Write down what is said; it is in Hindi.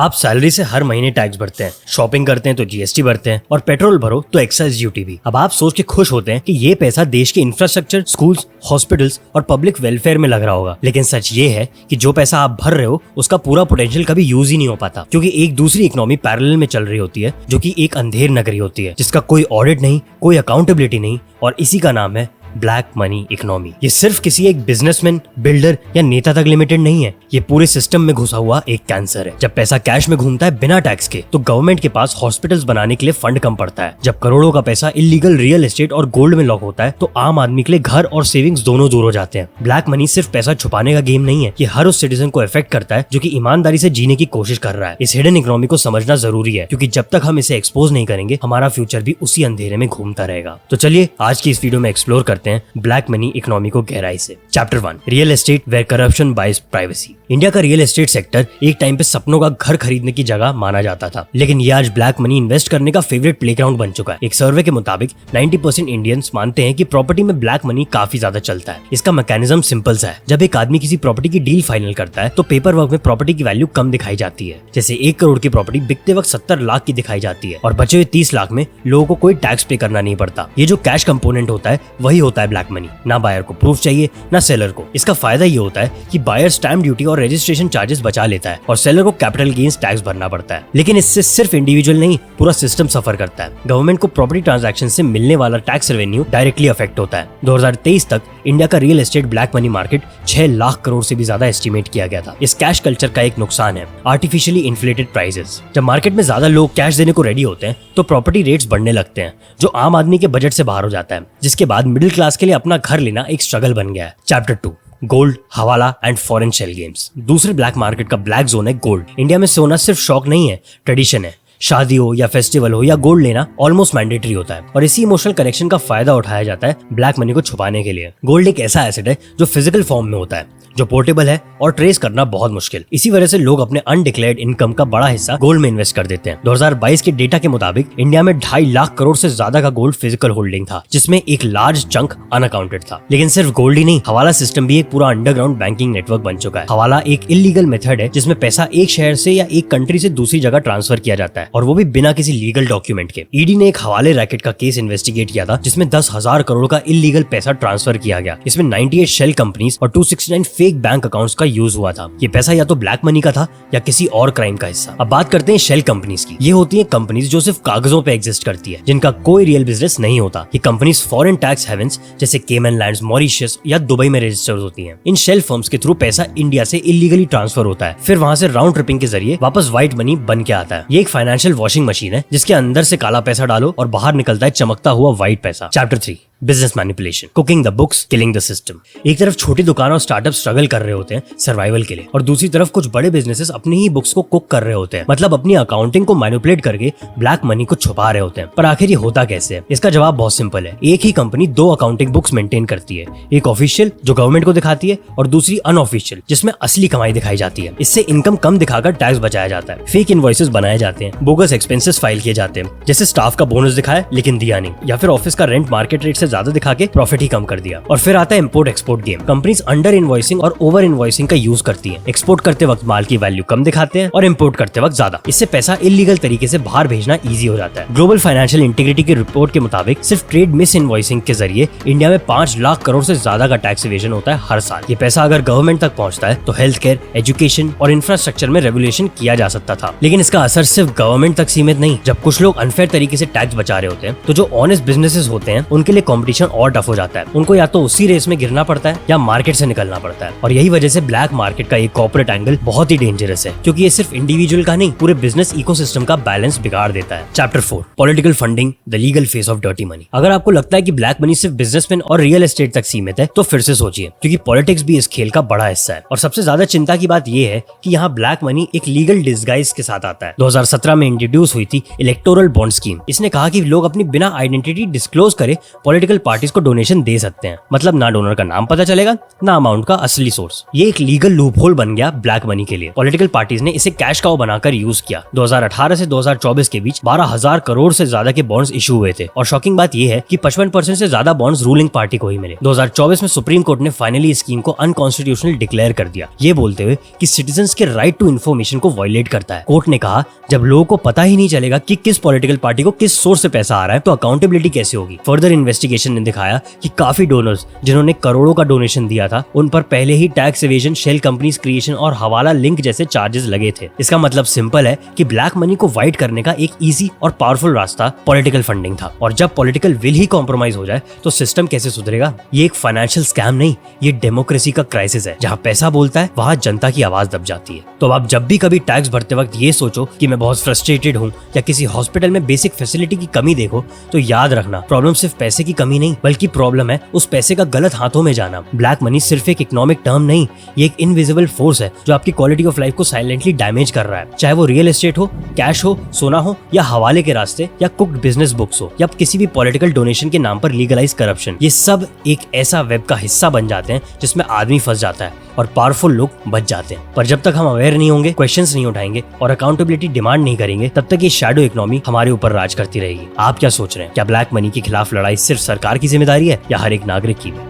आप सैलरी से हर महीने टैक्स भरते हैं, शॉपिंग करते हैं तो जीएसटी भरते हैं और पेट्रोल भरो तो एक्साइज ड्यूटी भी। अब आप सोच के खुश होते हैं कि ये पैसा देश के इंफ्रास्ट्रक्चर, स्कूल्स, हॉस्पिटल्स और पब्लिक वेलफेयर में लग रहा होगा। लेकिन सच ये है कि जो पैसा आप भर रहे हो उसका पूरा पोटेंशियल कभी यूज ही नहीं हो पाता, क्योंकि एक दूसरी इकोनॉमी पैरेलल में चल रही होती है जो कि एक अंधेर नगरी होती है, जिसका कोई ऑडिट नहीं, कोई अकाउंटेबिलिटी नहीं, और इसी का नाम है ब्लैक मनी इकोनॉमी। ये सिर्फ किसी एक बिजनेसमैन, बिल्डर या नेता तक लिमिटेड नहीं है, ये पूरे सिस्टम में घुसा हुआ एक कैंसर है। जब पैसा कैश में घूमता है बिना टैक्स के, तो गवर्नमेंट के पास हॉस्पिटल्स बनाने के लिए फंड कम पड़ता है। जब करोड़ों का पैसा इलीगल रियल एस्टेट और गोल्ड में लॉक होता है, तो आम आदमी के लिए घर और सेविंग्स दोनों दूर हो जाते हैं। ब्लैक मनी सिर्फ पैसा छुपाने का गेम नहीं है, ये हर उस सिटीजन को इफेक्ट करता है जो कि ईमानदारी से जीने की कोशिश कर रहा है। इस हिडन इकोनॉमी को समझना जरूरी है, क्योंकि जब तक हम इसे एक्सपोज नहीं करेंगे, हमारा फ्यूचर भी उसी अंधेरे में घूमता रहेगा। तो चलिए आज की इस वीडियो में एक्सप्लोर करते हैं ब्लैक मनी इकोनॉमी को गहराई से। Chapter 1, real estate where corruption buys privacy. India का रियल एस्टेट सेक्टर एक टाइम पे सपनों का घर खरीदने की जगह माना जाता था, लेकिन ये आज ब्लैक मनी इन्वेस्ट करने का फेवरेट प्लेग्राउंड बन चुका है। एक सर्वे के मुताबिक 90% इंडियंस मानते हैं कि प्रॉपर्टी में ब्लैक मनी काफी ज्यादा चलता है। इसका मैकेनिज्म सिंपल सा है। जब एक आदमी किसी प्रॉपर्टी की डील फाइनल करता है, तो पेपर वर्क में प्रॉपर्टी की वैल्यू कम दिखाई जाती है। जैसे 1 करोड़ की प्रॉपर्टी बिकते वक्त 70 लाख की दिखाई जाती है, और बचे हुए 30 लाख में लोगों को कोई टैक्स पे करना नहीं पड़ता। ये जो कैश कंपोनेंट होता है वही होता है ब्लैक मनी। ना बायर को प्रूफ चाहिए ना सेलर को। इसका फायदा ये होता है कि बायर स्टैम्प ड्यूटी और रजिस्ट्रेशन चार्जेस बचा लेता है और सेलर को कैपिटल गेन्स टैक्स भरना पड़ता है। लेकिन इससे सिर्फ इंडिविजुअल नहीं, पूरा सिस्टम सफर करता है। गवर्नमेंट को प्रॉपर्टी ट्रांजैक्शन से मिलने वाला टैक्स रेवेन्यू डायरेक्टली अफेक्ट होता है। 2023 तक इंडिया का real estate black money market 6 lakh crore से भी ज्यादा एस्टिमेट किया गया था। इस कैश कल्चर का एक नुकसान है आर्टिफिशियली इन्फ्लेटेड प्राइसेस। जब मार्केट में ज्यादा लोग कैश देने को रेडी होते हैं, तो प्रॉपर्टी रेट्स बढ़ने लगते हैं, जो आम आदमी के बजट से बाहर हो जाता है, जिसके बाद मिडिल क्लास के लिए अपना घर लेना एक स्ट्रगल बन गया है। चैप्टर 2, गोल्ड, हवाला एंड फॉरेन शेल गेम्स। दूसरे ब्लैक मार्केट का ब्लैक जोन है गोल्ड। इंडिया में सोना सिर्फ शौक नहीं है, ट्रेडिशन है। शादी हो या फेस्टिवल हो या गोल्ड लेना ऑलमोस्ट मैंडेटरी होता है, और इसी इमोशनल कनेक्शन का फायदा उठाया जाता है ब्लैक मनी को छुपाने के लिए। गोल्ड एक ऐसा एसेट है जो फिजिकल फॉर्म में होता है, जो पोर्टेबल है और ट्रेस करना बहुत मुश्किल। इसी वजह से लोग अपने अनडिक्लेयर्ड इनकम का बड़ा हिस्सा गोल्ड में इन्वेस्ट कर देते हैं। 2022 के डेटा के मुताबिक इंडिया में 2.5 लाख करोड़ से ज्यादा का गोल्ड फिजिकल होल्डिंग था, जिसमें एक लार्ज चंक अनअकाउंटेड था। लेकिन सिर्फ गोल्ड ही नहीं, हवाला सिस्टम भी एक पूरा अंडरग्राउंड बैंकिंग नेटवर्क बन चुका है। हवाला एक इलीगल मेथड है जिसमें पैसा एक शहर से या एक कंट्री से दूसरी जगह ट्रांसफर किया जाता है, और वो भी बिना किसी लीगल डॉक्यूमेंट के। ईडी ने एक हवाले रैकेट का केस इन्वेस्टिगेट किया था, जिसमें 10,000 करोड़ का इलीगल पैसा ट्रांसफर किया गया। इसमें 98 शेल कंपनीज और 269 फेक बैंक अकाउंट्स का यूज हुआ था। ये पैसा या तो ब्लैक मनी का था या किसी और क्राइम का हिस्सा। अब बात करते हैं शेल कंपनीज की। ये होती है कंपनीज जो सिर्फ कागजों पे एग्जिस्ट करती है, जिनका कोई रियल बिजनेस नहीं होता। ये कंपनीज फॉरेन टैक्स हेवंस जैसे केमन लैंड्स, मॉरिशस या दुबई में रजिस्टर्ड होती हैं। इन शेल फर्म्स के थ्रू पैसा इंडिया से इलीगली ट्रांसफर होता है, फिर वहां से राउंड ट्रिपिंग के जरिए वापस व्हाइट मनी बन के आता है। ये एक फाइनेंशियल वॉशिंग मशीन है, जिसके अंदर से काला पैसा डालो और बाहर निकलता है चमकता हुआ व्हाइट पैसा। Chapter 3, business manipulation, cooking the books, killing the system. एक तरफ छोटी दुकान और स्टार्टअप स्ट्रगल कर रहे होते हैं सर्वाइवल के लिए, और दूसरी तरफ कुछ बड़े बिजनेसेस अपनी ही बुक्स को कुक कर रहे होते हैं, मतलब अपनी अकाउंटिंग को मैनिपुलेट करके ब्लैक मनी को छुपा रहे होते हैं। पर आखिर ये होता कैसे है? इसका जवाब बहुत सिंपल है। एक ही कंपनी 2 अकाउंटिंग बुक्स मेंटेन करती है, एक ऑफिशियल जो गवर्नमेंट को दिखाती है, और दूसरी अनऑफिशियल जिसमें असली कमाई दिखाई जाती है। इससे इनकम कम दिखाकर टैक्स बचाया जाता है, फेक इनवॉइसेस बनाए जाते हैं, बोगस एक्सपेंसेस फाइल किए जाते हैं, जैसे स्टाफ का बोनस दिखाया लेकिन दिया नहीं, या फिर ऑफिस का रेंट मार्केट रेट से ज्यादा दिखा के प्रॉफिट ही कम कर दिया। और फिर आता है import export game. Companies under invoicing और ओवर इनवॉइसिंग का यूज करती हैं। एक्सपोर्ट करते वक्त माल की वैल्यू कम दिखाते हैं और इंपोर्ट करते वक्त ज्यादा। इससे पैसा इलीगल तरीके से बाहर भेजना इजी हो जाता है। ग्लोबल फाइनेंशियल इंटीग्रिटी की रिपोर्ट के मुताबिक सिर्फ ट्रेड मिस इनवॉइसिंग के जरिए इंडिया में 5 लाख करोड़ से ज्यादा का टैक्स इवेजन होता है हर साल। ये पैसा अगर गवर्नमेंट तक पहुंचता है तो हेल्थ केयर, एजुकेशन और इंफ्रास्ट्रक्चर में रेगुलेशन किया जा सकता था। लेकिन इसका असर सिर्फ गवर्नमेंट तक सीमित नहीं। जब कुछ लोग अनफेयर तरीके से टैक्स बचा रहे होते हैं, तो जो ऑनेस्ट बिजनेसेस होते हैं उनके लिए कॉम्पिटिशन और टफ हो जाता है। उनको या तो उसी रेस में गिरना पड़ता है या मार्केट से निकलना पड़ता है। और यही वजह से ब्लैक मार्केट का एक कॉर्पोरेट एंगल बहुत ही डेंजरस है, क्योंकि ये सिर्फ इंडिविजुअल का नहीं, पूरे बिजनेस इकोसिस्टम का बैलेंस बिगाड़ देता है। Chapter 4, political funding, the legal face of dirty money. अगर आपको लगता है कि ब्लैक मनी सिर्फ बिजनेसमैन और रियल एस्टेट तक सीमित है, तो फिर से सोचिए, क्योंकि पॉलिटिक्स भी इस खेल का बड़ा हिस्सा है। और सबसे ज्यादा चिंता की बात यह है कि यहाँ ब्लैक मनी एक लीगल डिस्गाइज के साथ आता है। 2017 में इंट्रोड्यूस हुई थी इलेक्टोरल बॉन्ड स्कीम। इसने कहा कि लोग अपनी बिना आइडेंटिटी डिस्क्लोज करे पॉलिटिकल पॉलिटिकल पार्टीज को डोनेशन दे सकते हैं। मतलब ना डोनर का नाम पता चलेगा, ना अमाउंट का असली सोर्स। ये एक लीगल लूपहोल बन गया ब्लैक मनी के लिए। पॉलिटिकल पार्टीज ने इसे कैश काउ बनाकर यूज किया। 2018 से 2024 के बीच 12,000 करोड़ से ज्यादा के बॉन्ड्स इशू हुए थे और शॉकिंग बात यह है कि 55% से ज्यादा बॉन्ड्स रूलिंग पार्टी को ही मिले। 2024 में सुप्रीम कोर्ट ने फाइनली इस स्कीम को अनकॉन्स्टिट्यूशनल डिक्लेयर कर दिया, ये बोलते हुए कि सिटीजंस के राइट टू इन्फॉर्मेशन को वायलेट करता है। कोर्ट ने कहा जब लोगों को पता ही नहीं चलेगा कि किस पॉलिटिकल पार्टी को किस सोर्स से पैसा आ रहा है तो अकाउंटेबिलिटी कैसे होगी। फर्दर इन्वेस्टिगेशन ने दिखाया कि काफी डोनर्स जिन्होंने करोड़ों का डोनेशन दिया था उन पर पहले ही tax evasion, shell companies creation और हवाला लिंक जैसे चार्जेस लगे थे। इसका मतलब सिंपल है कि ब्लैक मनी को वाइट करने का एक इजी और पावरफुल रास्ता पॉलिटिकल फंडिंग था। और जब पॉलिटिकल विल ही कॉम्प्रोमाइज हो जाए तो सिस्टम कैसे सुधरेगा। ये एक फाइनेंशियल स्कैम नहीं, ये डेमोक्रेसी का क्राइसिस है। जहाँ पैसा बोलता है वहाँ जनता की आवाज दब जाती है। तो आप जब भी कभी टैक्स भरते वक्त ये सोचो कि मैं बहुत फ्रस्ट्रेटेड हूँ या किसी हॉस्पिटल में बेसिक फैसिलिटी की कमी देखो, तो याद रखना प्रॉब्लम सिर्फ पैसे की कमी नहीं बल्कि प्रॉब्लम है उस पैसे का गलत हाथों में जाना। ब्लैक मनी सिर्फ एक इकोनॉमिक टर्म नहीं, ये एक इनविजिबल फोर्स है जो आपकी क्वालिटी ऑफ लाइफ को साइलेंटली डैमेज कर रहा है। चाहे वो रियल एस्टेट हो, कैश हो, सोना हो या हवाले के रास्ते या कुक्ड बिजनेस बुक्स हो या किसी भी पॉलिटिकल डोनेशन के नाम पर लीगलाइज करप्शन, ये सब एक ऐसा वेब का हिस्सा बन जाते हैं जिसमें आदमी फंस जाता है और पावरफुल लोग बच जाते हैं। पर जब तक हम अवेयर नहीं होंगे, क्वेश्चंस नहीं उठाएंगे और अकाउंटेबिलिटी डिमांड नहीं करेंगे, तब तक ये शैडो इकोनॉमी हमारे ऊपर राज करती रहेगी। आप क्या सोच रहे हैं? क्या ब्लैक मनी के खिलाफ लड़ाई सिर्फ सरकार की जिम्मेदारी है या हर एक नागरिक की भी?